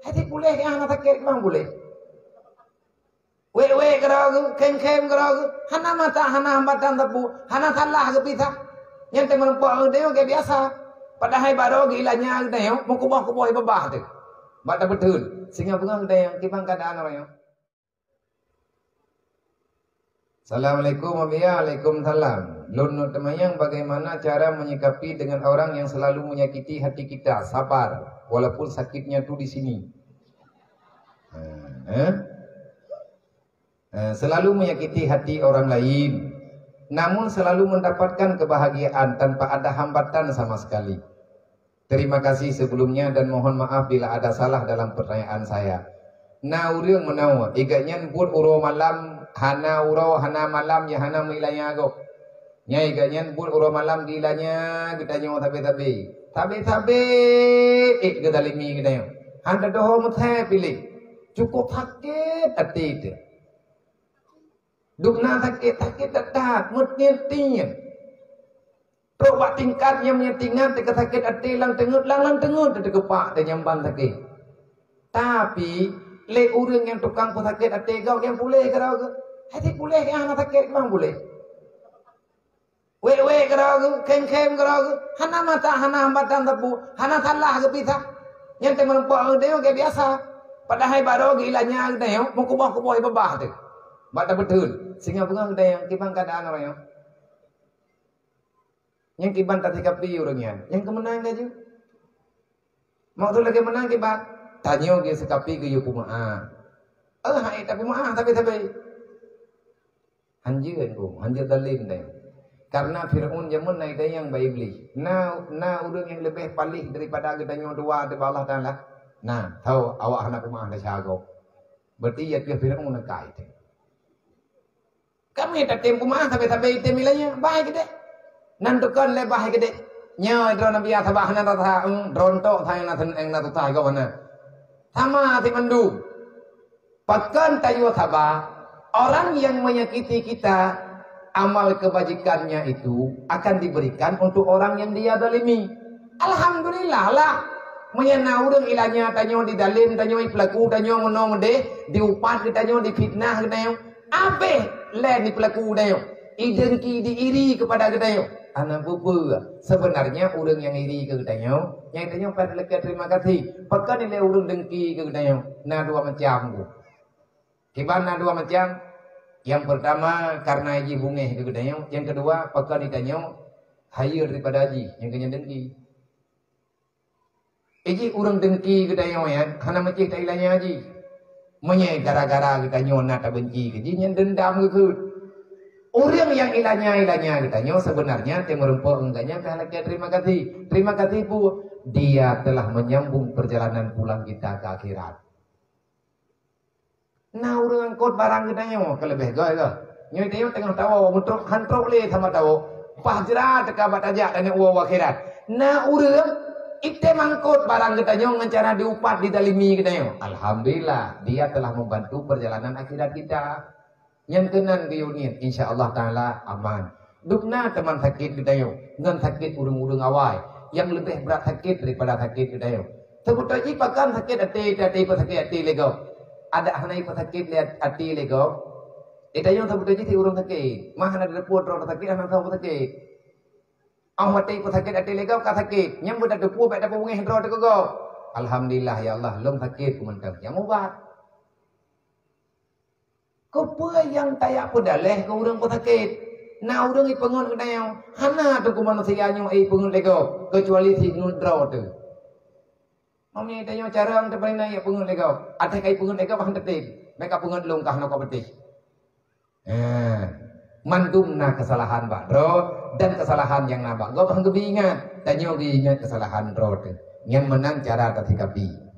Hati boleh ke anak sakit bang boleh. We kerau kem kerau hana mata hana hambatan tepu hana salah ke pisah. Yang temen puak deo kayak biasa. Padahal baru gilanya deo mau kubah ibabah tu. Bata betul. Sehingga pengang deo kibang keadaan orang yo. Assalamualaikum Waalaikumsalam. Lunut temayang, bagaimana cara menyikapi dengan orang yang selalu menyakiti hati kita? Sabar, walaupun sakitnya tuh di sini. Selalu menyakiti hati orang lain, namun selalu mendapatkan kebahagiaan tanpa ada hambatan sama sekali. Terima kasih sebelumnya dan mohon maaf bila ada salah dalam pertanyaan saya. Nah, urang menawa iganyan pun uro malam hana uro hana malam ya hana milanya go. Nya iganyan pun uro malam gilanya kita nyo tabe gedalimi kita nyo. Handa doho muthe pilih. Cukup sakit hati itu. Dukna sakit dadak mutnya tinya. Coba tingkatnya menyetingan teka sakit hati lang tengut teka kepak dan nyamban sakit. Tapi le urang yang tukang pesakit hati kau yang boleh kerau ke? Hati boleh ke anak sakit bang boleh. We kerau kem kerau hana mata hana hambatan tepu hana salah ke pisah. Yang temen puak deo kayak biasa. Padahal baru gilanya deo mau kubah ibabah tu. Bata betul. Sehingga pengang deo kibang keadaan orang yo. Yang kibang tak sikapi orangnya. Yang kemenang aja. Mau tu lagi menang kibang. Tanya ke sekapi ke yu kumaah. Hai tapi kumaah tapi. Anjir dalil deh. Karena Fir'aun zaman naik yang baik iblis. Nah orang yang lebih palih daripada kita nyo dua di Allah Taala. Nah, tahu awak anak kumaah dah syago. Berarti ya Fir'aun nak kait. Kami tak tem kumaah tapi temilanya baik gede. Nantukan le baik gede. Nya drone nabi asabah nan rata drontok thai na than eng na tu thai ko mana. Sama hati mendu. Bahkan tayu sabah, orang yang menyakiti kita, amal kebajikannya itu akan diberikan untuk orang yang dia zalimi. Alhamdulillah lah. Menyana urang ilanya tanyo di dalim, tanyo pelaku, tanyo menong de, diupat tanyo difitnah tanyo. Abe le ni pelaku tanyo. Idengki diiri kepada tanyo. Anak bubu sebenarnya urang yang iri ke tanyo, yang tanyo pada lekat terima kasih. Pakai nilai urang dengki ke tanyo. Nah dua macam tu. Kibana dua macam. Yang pertama karena haji bungeh ke tanyo, yang kedua pakai tanyo higher daripada haji, yang kena dengki. Haji urang dengki ke tanyo ya, karena macam tak ilahnya haji. Menye gara-gara ke tanyo nak tak benci ke, yang dendam ke. Orang yang ilahnya katanya sebenarnya temerempok enggaknya kehalaknya terima kasih bu, dia telah menyambung perjalanan pulang kita ke akhirat. Nah orang angkut barang katanya kelebih ke nyoy dia tengah tahu untuk hantrok le sama tahu pahjra teka batajak dan uang akhirat. Nah orang itu mangkut barang katanya ngencana diupat didalimi katanya. Alhamdulillah dia telah membantu perjalanan akhirat kita. Yang kenan biunin insyaallah taala aman. Dukna teman sakit gedayo, ngan sakit urung-urung awai, yang lebih berat sakit daripada sakit gedayo. Sebutannya pakan sakit hati sakit hati lego. Ada hanai sakit lihat hati lego. Itayo sebutannya si urung sakit. Mah ada deput orang sakit anak tahu sakit. Ahmati sakit hati lego ka sakit. Nyambut ada deput baik dapat mungkin hendro go. Alhamdulillah ya Allah, lom sakit kumentang. Yang ubat. Kepa yang tayak pedaleh ke orang pesakit. Nah orang ipengun kena yang hana tu ku manusianya ipengun lego kecuali si nudra tu. Mami tanya cara ang terpaling naik pengun lego. Ada kai pengun lego bahan tertib. Mereka pengun longkah nak betih. Mandumna kesalahan Pak Bro dan kesalahan yang nabak. Gua bahan kebingat. Tanya ingat kesalahan Bro tu. Yang menang cara tersikapi.